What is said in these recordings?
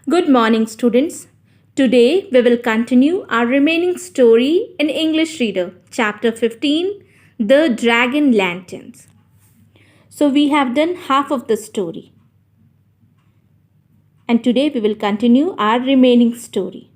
Good morning, students. Today we will continue our remaining story in English Reader, Chapter 15, The Dragon Lanterns. So we have done half of the story. And today we will continue our remaining story.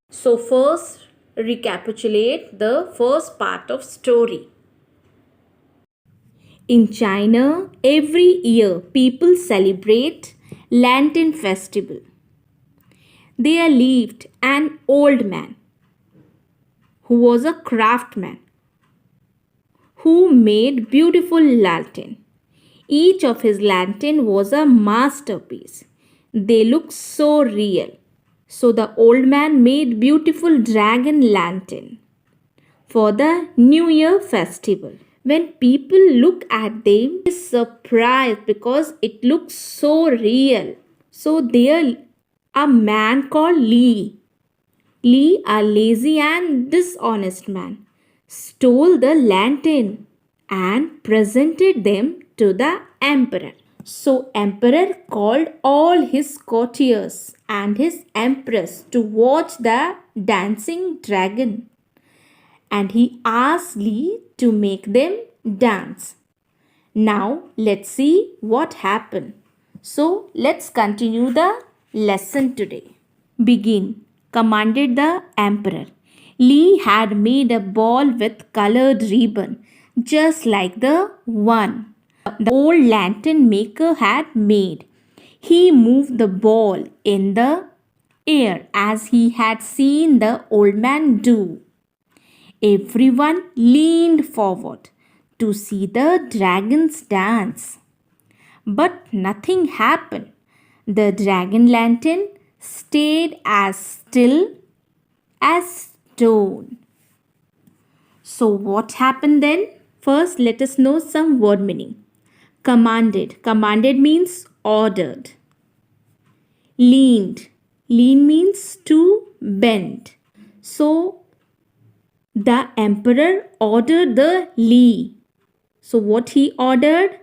So first, recapitulate the first part of story. In China, every year people celebrate Lantern Festival. There lived an old man who was a craftsman who made beautiful lantern. Each of his lantern was a masterpiece. They looked so real. So the old man made beautiful dragon lantern for the New Year festival. When people look at them, they are surprised because it looks so real. So there a man called Li. Li, a lazy and dishonest man, stole the lantern and presented them to the emperor. So emperor called all his courtiers and his empress to watch the dancing dragon, and he asked Li to make them dance. Now let's see what happened. So let's continue the lesson today. Begin, commanded the emperor. Li had made a ball with colored ribbon, just like the one the old lantern maker had made. He moved the ball in the air as he had seen the old man do. Everyone leaned forward to see the dragons dance. But nothing happened. The dragon lantern stayed as still as stone. So, what happened then? First, let us know some word meaning. Commanded. Commanded means ordered. Leaned. Lean means to bend. So, the emperor ordered the Li. So, what he ordered?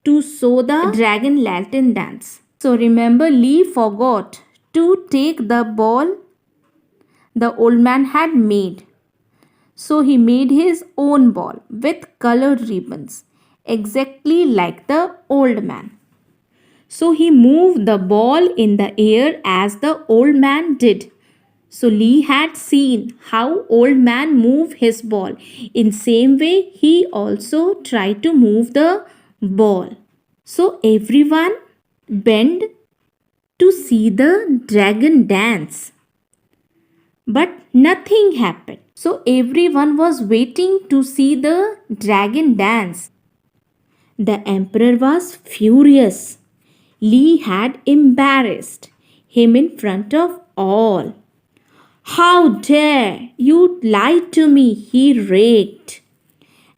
To show the dragon lantern dance. So remember, Li forgot to take the ball the old man had made. So he made his own ball with colored ribbons, exactly like the old man. So he moved the ball in the air as the old man did. So Li had seen how old man move his ball. In same way, he also tried to move the ball. So everyone bent to see the dragon dance. But nothing happened. So everyone was waiting to see the dragon dance. The emperor was furious. Li had embarrassed him in front of all. How dare you lie to me, he raged.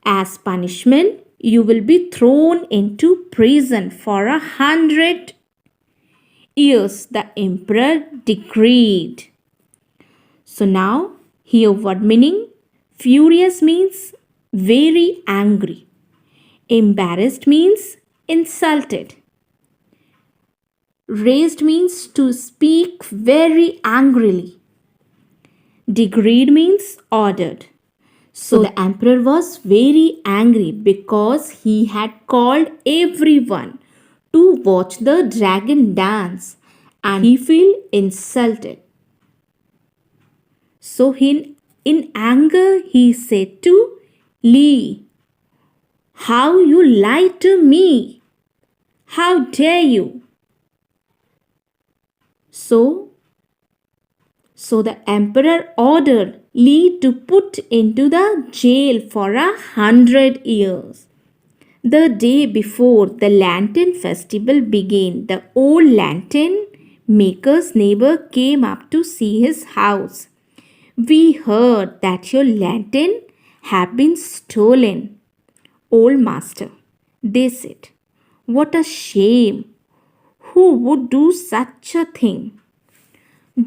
As punishment, you will be thrown into prison for 100 years, the emperor decreed. So now, here word meaning. Furious means very angry. Embarrassed means insulted. Raised means to speak very angrily. Decreed means ordered. So the emperor was very angry because he had called everyone to watch the dragon dance, and he felt insulted. So in anger he said to Li, "How you lied to me? How dare you?" So the emperor ordered Li to put into the jail for 100 years. The day before the lantern festival began, the old lantern maker's neighbor came up to see his house. "We heard that your lantern had been stolen, old master," they said. "What a shame! Who would do such a thing?"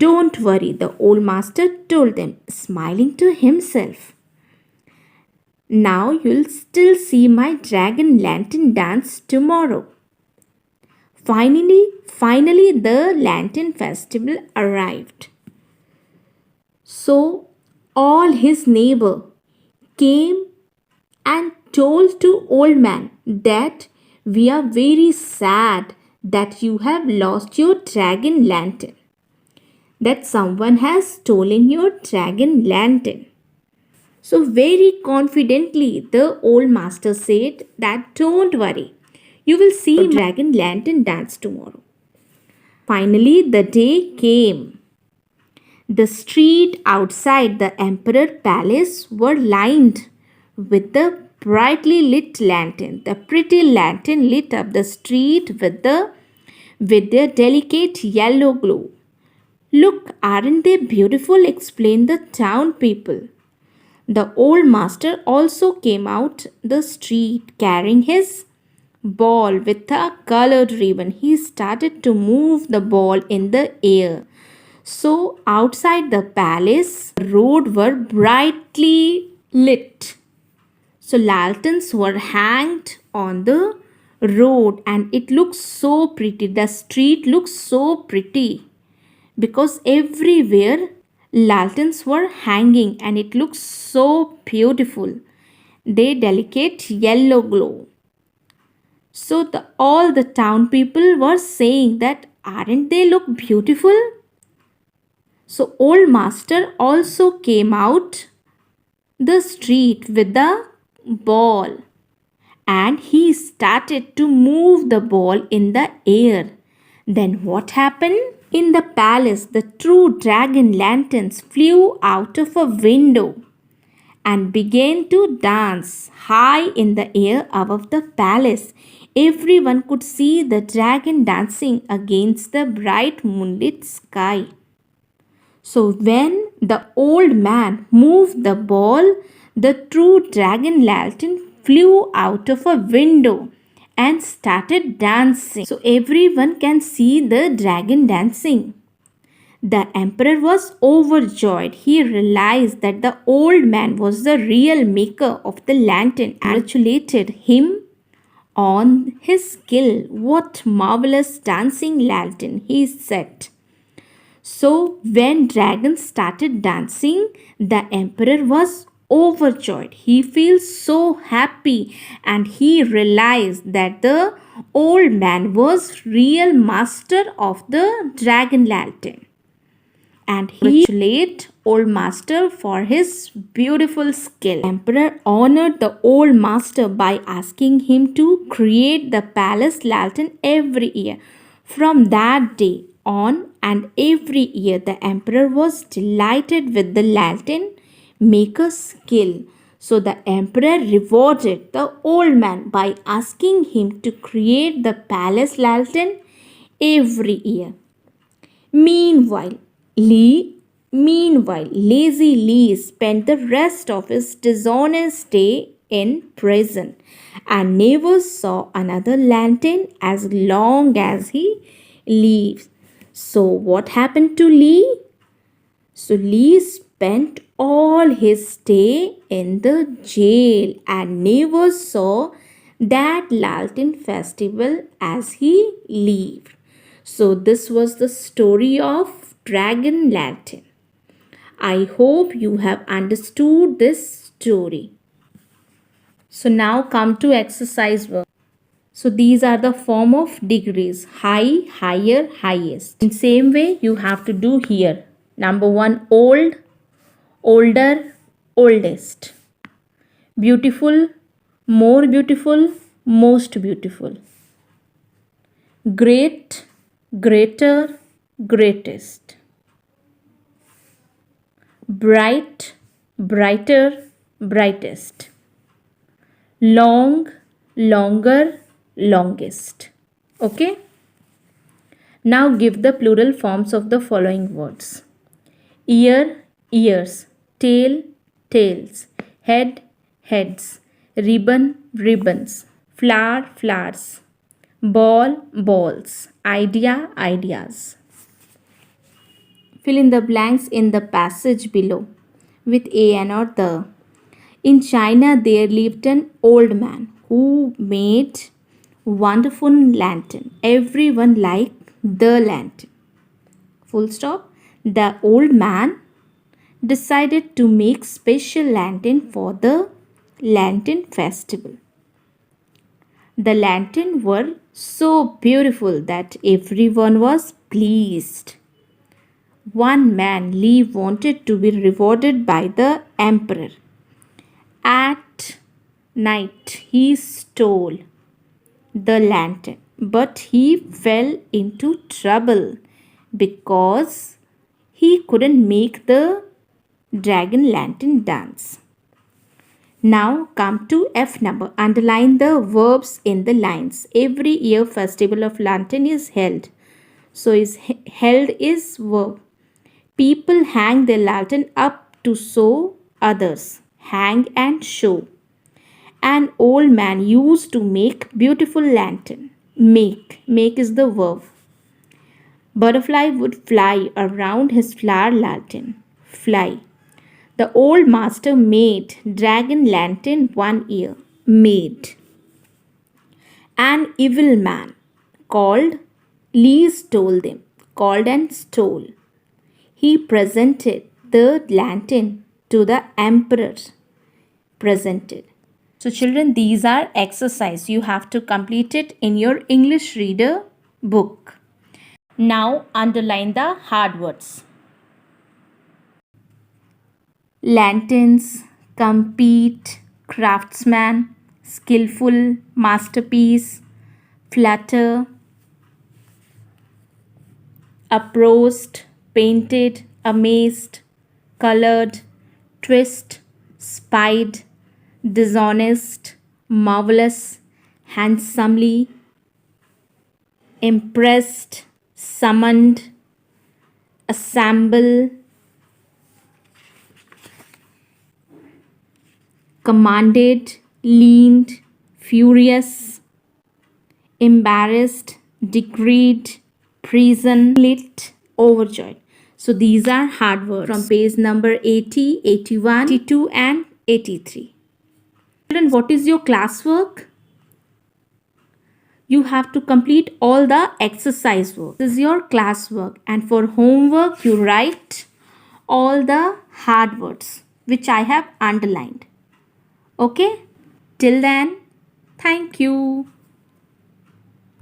"Don't worry," the old master told them, smiling to himself. "Now you'll still see my dragon lantern dance tomorrow." Finally, the lantern festival arrived. So all his neighbor came and told to old man that we are very sad that you have lost your dragon lantern, that someone has stolen your dragon lantern. So very confidently the old master said that don't worry, you will see my dragon lantern dance tomorrow. Finally the day came. The street outside the emperor palace were lined with the brightly lit lantern. The pretty lantern lit up the street with their delicate yellow glow. Look, aren't they beautiful? Exclaimed the town people. The old master also came out the street carrying his ball with a colored ribbon. He started to move the ball in the air. So outside the palace, the road were brightly lit. So lanterns were hanged on the road and it looks so pretty. The street looks so pretty because everywhere lanterns were hanging and it looks so beautiful. They delicate yellow glow. So all the town people were saying that aren't they look beautiful? So old master also came out the street with the ball and he started to move the ball in the air. Then what happened? In the palace, the true dragon lanterns flew out of a window and began to dance high in the air above the palace. Everyone could see the dragon dancing against the bright moonlit sky. So when the old man moved the ball, the true dragon lantern flew out of a window and started dancing. So everyone can see the dragon dancing. The emperor was overjoyed. He realized that the old man was the real maker of the lantern and congratulated him on his skill. What marvelous dancing lantern, he said. So when dragons started dancing, the emperor was overjoyed. He feels so happy and he realized that the old man was real master of the dragon lantern. And he congratulated old master for his beautiful skill. Emperor honored the old master by asking him to create the palace lantern every year. From that day on and every year the emperor was delighted with the lantern maker's skill. So the emperor rewarded the old man by asking him to create the palace lantern every year. Meanwhile, Lazy Lee spent the rest of his dishonest day in prison and never saw another lantern as long as he lived. So what happened to Lee? So Lee spent all his stay in the jail and never saw that lantern festival as he lived. So this was the story of Dragon Lantern. I hope you have understood this story. So now come to exercise work. So these are the form of degrees: high, higher, highest. In same way you have to do here. Number 1, old, older, oldest. Beautiful, more beautiful, most beautiful. Great, greater, greatest. Bright, brighter, brightest. Long, longer, longest. Okay? Now give the plural forms of the following words: ear, ears, tail, tails, head, heads, ribbon, ribbons, flower, flowers, ball, balls, idea, ideas. Fill in the blanks in the passage below with a and or the. In China, there lived an old man who made wonderful lantern. Everyone liked the lantern. Full stop. The old man decided to make special lantern for the lantern festival. The lanterns were so beautiful that everyone was pleased. One man, Li, wanted to be rewarded by the emperor. At night, he stole the lantern, but he fell into trouble because he couldn't make the dragon lantern dance. Now come to F number. Underline the verbs in the lines. Every year festival of lantern is held. So is held is verb. People hang their lantern up to show others. Hang and show. An old man used to make beautiful lantern. Make. Make is the verb. Butterfly would fly around his flower lantern. Fly. The old master made dragon lantern one year. Made. An evil man called Li stole them. Called and stole. He presented the lantern to the emperor. Presented. So children, these are exercise. You have to complete it in your English reader book. Now underline the hard words. Lanterns, compete, craftsman, skillful, masterpiece, flutter, approached, painted, amazed, colored, twist, spied, dishonest, marvelous, handsomely, impressed, summoned, assemble, commanded, leaned, furious, embarrassed, decreed, prison, lit, overjoyed. So these are hard words from page number 80, 81, 82 and 83. Children, what is your classwork? You have to complete all the exercise work. This is your classwork, and for homework you write all the hard words which I have underlined. Okay, till then, thank you.